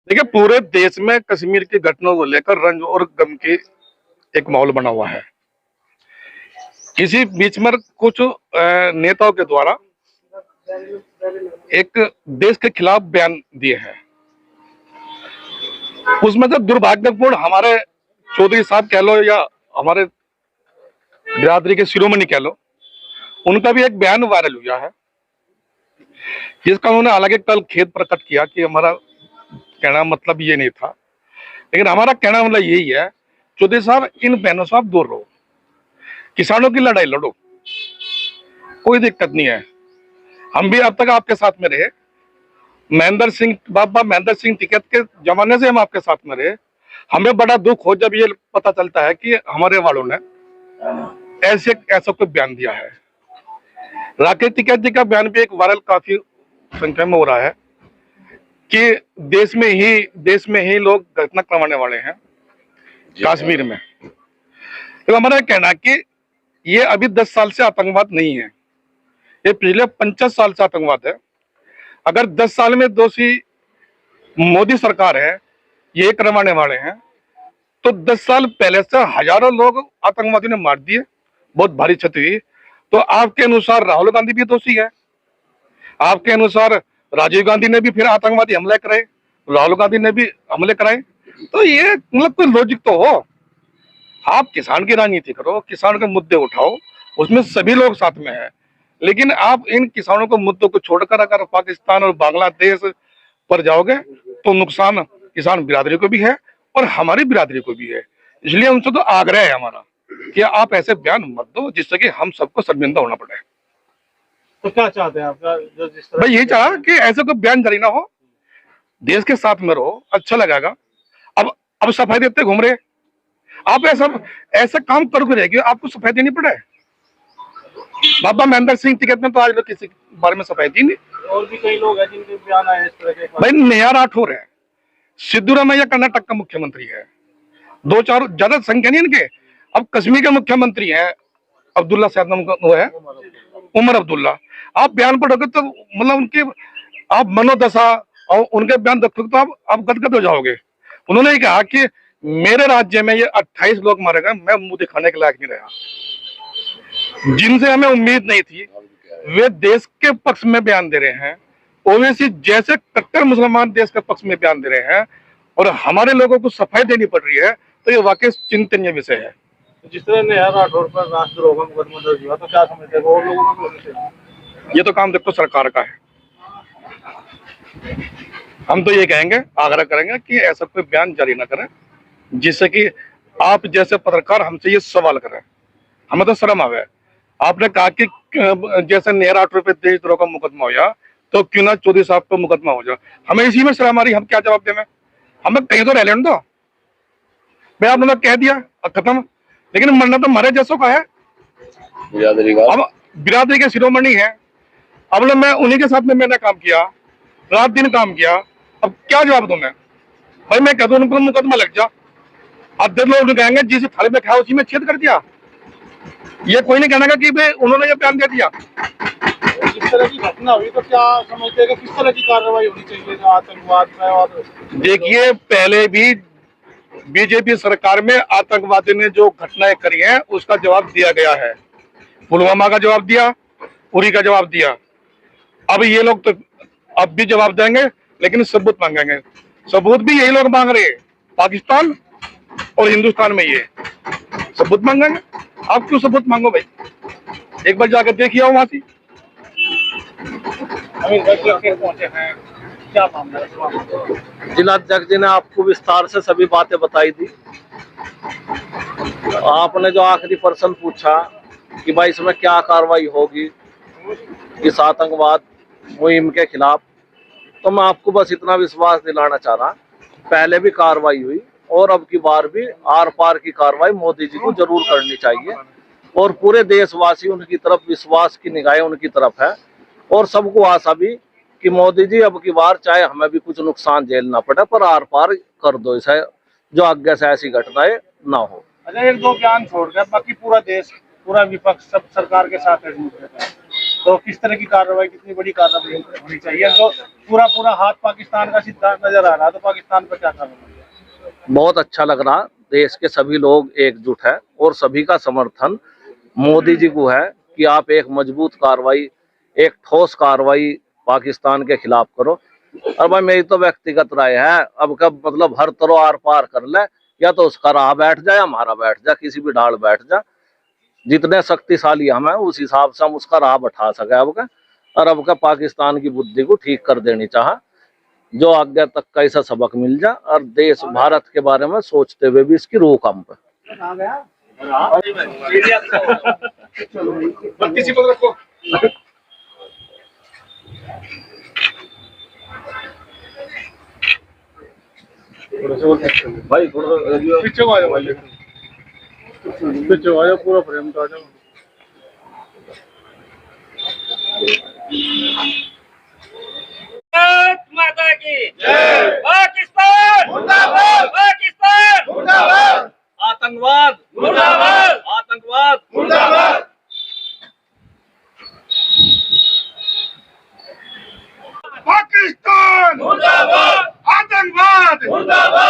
देखिए, पूरे देश में कश्मीर की घटनाओं को लेकर रंज और गम की एक माहौल बना हुआ है। इसी बीच में कुछ नेताओं के द्वारा एक देश के खिलाफ बयान दिए हैं। उसमें से दुर्भाग्यपूर्ण हमारे चौधरी साहब कह लो या हमारे बिरादरी के शिरोमणि कह लो, उनका भी एक बयान वायरल हुआ है, जिसका उन्होंने हालांकि कल खेद प्रकट किया कि हमारा कहना मतलब ये नहीं था, लेकिन हमारा कहना मतलब यही है, चौधरी साहब इन बहनों से आप दूर रहो, किसानों की लड़ाई लड़ो, कोई दिक्कत नहीं है। हम भी अब तक आपके साथ में रहे, महेंद्र सिंह बाबा महेंद्र सिंह टिकैत के जमाने से हम आपके साथ में रहे। हमें बड़ा दुख हो जब ये पता चलता है कि हमारे वालों ने ऐसा कोई बयान दिया है। राकेश टिकैत जी का बयान भी एक वायरल काफी संख्या में हो रहा है कि देश में ही लोग घटना करवाने वाले हैं कश्मीर में। तो हमारा कहना है कि ये अभी 10 साल से आतंकवाद नहीं है, ये पिछले 50 साल से आतंकवाद है। अगर 10 साल में दोषी मोदी सरकार है, ये करवाने वाले हैं, तो 10 साल पहले से हजारों लोग आतंकवादियों ने मार दिए, बहुत भारी क्षति हुई। तो आपके अनुसार राहुल गांधी भी दोषी है, आपके अनुसार राजीव गांधी ने भी फिर आतंकवादी हमले कराए, राहुल गांधी ने भी हमले कराए। तो ये मतलब कोई लॉजिक तो हो। आप किसान की राजनीति करो, किसान के मुद्दे उठाओ, उसमें सभी लोग साथ में हैं, लेकिन आप इन किसानों को मुद्दों को छोड़कर अगर पाकिस्तान और बांग्लादेश पर जाओगे तो नुकसान किसान बिरादरी को भी है और हमारी बिरादरी को भी है। इसलिए उनसे तो आग्रह है हमारा कि आप ऐसे बयान मत दो जिससे कि हम सबको शर्मिंदा होना पड़े। तो क्या चाहते हैं आपका जो जिस तरह भाई यही चाह कि ऐसे कोई बयान जारी ना हो, देश के साथ में रहो, अच्छा लगेगा। अब सफाई देते घूम रहे, आप ऐसा काम करोगे रहेगी, आपको सफाई देनी पड़े। बाबा महेंद्र सिंह टिकैत में तो आज लोग किसी के बारे में सफाई दी नहीं। और भी कई लोग हैं जिनके बयान आए इस तरह के। भाई नया राठौर है, सिद्धूरामैया कर्नाटक का मुख्यमंत्री है, दो चार ज्यादा संख्या नहीं इनके। अब कश्मीर के मुख्यमंत्री है अब्दुल्ला शायद नाम वो है, उमर अब्दुल्ला। आप बयान पढ़ोगे तो मतलब उनके आप मनोदशा और उनके बयान देखोगे तो आप गदगद हो जाओगे। उन्होंने कहा कि मेरे राज्य में ये 28 लोग मारे गए, मैं मुंह दिखाने के लायक नहीं रहा। जिनसे हमें उम्मीद नहीं थी वे देश के पक्ष में बयान दे रहे हैं, ओवैसी जैसे कट्टर मुसलमान देश के पक्ष में बयान दे रहे हैं और हमारे लोगों को सफाई देनी पड़ रही है, तो ये वाकई चिंतनीय विषय है। जिस तरह नेहा राठौर पर राष्ट्रद्रोह का मुकदमा दर्ज हुआ, तो क्या समझते हैं और लोगों को भी होना? ये तो काम देखो सरकार का है। हम तो ये कहेंगे, आग्रह करेंगे कि ऐसा कोई बयान जारी ना करें जिससे कि आप जैसे पत्रकार हमसे ये सवाल करें। हमें तो शर्म आवे। आपने कहा कि जैसे नेहा राठौर पे देशद्रोह का मुकदमा हो गया, तो क्यों ना चौधरी साहब पर मुकदमा हो जाए। हमें इसी में शर्म आ रही, हम क्या जवाब दें। हमें कहीं तो रह लेने दो। मैं आपने कह दिया खत्म, लेकिन मरना तो हमारे जैसों का है, अब बिरादरी के शिरोमणि है। अब मैं उन्हीं के साथ में मैंने काम किया, रात दिन काम किया, अब क्या जवाब दूं मैं। भाई मैं कह दूं उनको मुकदमा लग जा, अब देख लोग कहेंगे जिस थाली में खाया उसी में छेद कर दिया। ये कोई नहीं कहना कि भाई उन्होंने ये बयान दे दिया। इस तरह की घटना हुई तो क्या समझते हैं कि किस तरह की कार्रवाई होनी चाहिए जो आतंकवाद में? और देखिए, पहले भी बीजेपी सरकार में आतंकवादी ने जो घटनाएं करी हैं उसका जवाब दिया गया है। पुलवामा का जवाब दिया, उरी का जवाब दिया। अब ये लोग तो अब भी जवाब देंगे, लेकिन सबूत मांगेंगे। सबूत भी यही लोग मांग रहे हैं, पाकिस्तान और हिंदुस्तान में ये सबूत मांगेंगे। आप क्यों सबूत मांगो भाई, एक बार जाकर देखिए वहां से। पहुंचे हैं, क्या मामला है? जिलाध्यक्ष जी ने आपको विस्तार से सभी बातें बताई थी। आपने जो आखिरी प्रश्न पूछा कि भाई इसमें क्या कार्रवाई होगी इस आतंकवाद मुहिम के खिलाफ, तो मैं आपको बस इतना विश्वास दिलाना चाह रहा, पहले भी कार्रवाई हुई और अब की बार भी आर पार की कार्रवाई मोदी जी को जरूर करनी चाहिए और पूरे देशवासी उनकी तरफ विश्वास की निगाहें उनकी तरफ है और सबको आशा भी कि मोदी जी अब की बार चाहे हमें भी कुछ नुकसान झेलना पड़े पर आर पार कर दो, इसे जो आगे से ऐसी घटनाएं ना हो। अच्छा, एक दो बयान छोड़कर बाकी पूरा देश, पूरा विपक्ष सब सरकार के साथ है। तो किस तरह की कार्रवाई, कितनी बड़ी कार्रवाई होनी चाहिए? तो पूरा पूरा हाथ पाकिस्तान का सीधा नजर आ रहा है, तो पाकिस्तान पर क्या कार्रवाई? बहुत अच्छा लग रहा, देश के सभी लोग एकजुट है और सभी का समर्थन मोदी जी को है कि आप एक मजबूत कार्रवाई, एक ठोस कार्रवाई पाकिस्तान के खिलाफ करो। और भाई मेरी तो व्यक्तिगत राय है, अब कब मतलब हर तरह आर पार कर ले, या तो उसका राह बैठ जाए, हमारा बैठ जाए, किसी भी ढाल बैठ जाए। जितने शक्तिशाली हम हैं उस हिसाब से हम उसका राह बैठा सके अब का। और अब का पाकिस्तान की बुद्धि को ठीक कर देनी चाह, जो आगे तक का ऐसा सबक मिल जाए और देश भारत के बारे में सोचते हुए भी इसकी रोक हम पे। किसी को रखो भाई थोड़ा पीछे को आ जाओ, पीछे आ जाओ, पूरा फ्रेम तो आ जाओ। भारत माता की जय। पाकिस्तान मुर्दाबाद, पाकिस्तान मुर्दाबाद, आतंकवाद मुर्दाबाद, आतंकवाद मुर्दाबाद। पाकिस्तान मुर्दाबाद, आतंकवाद मुर्दाबाद।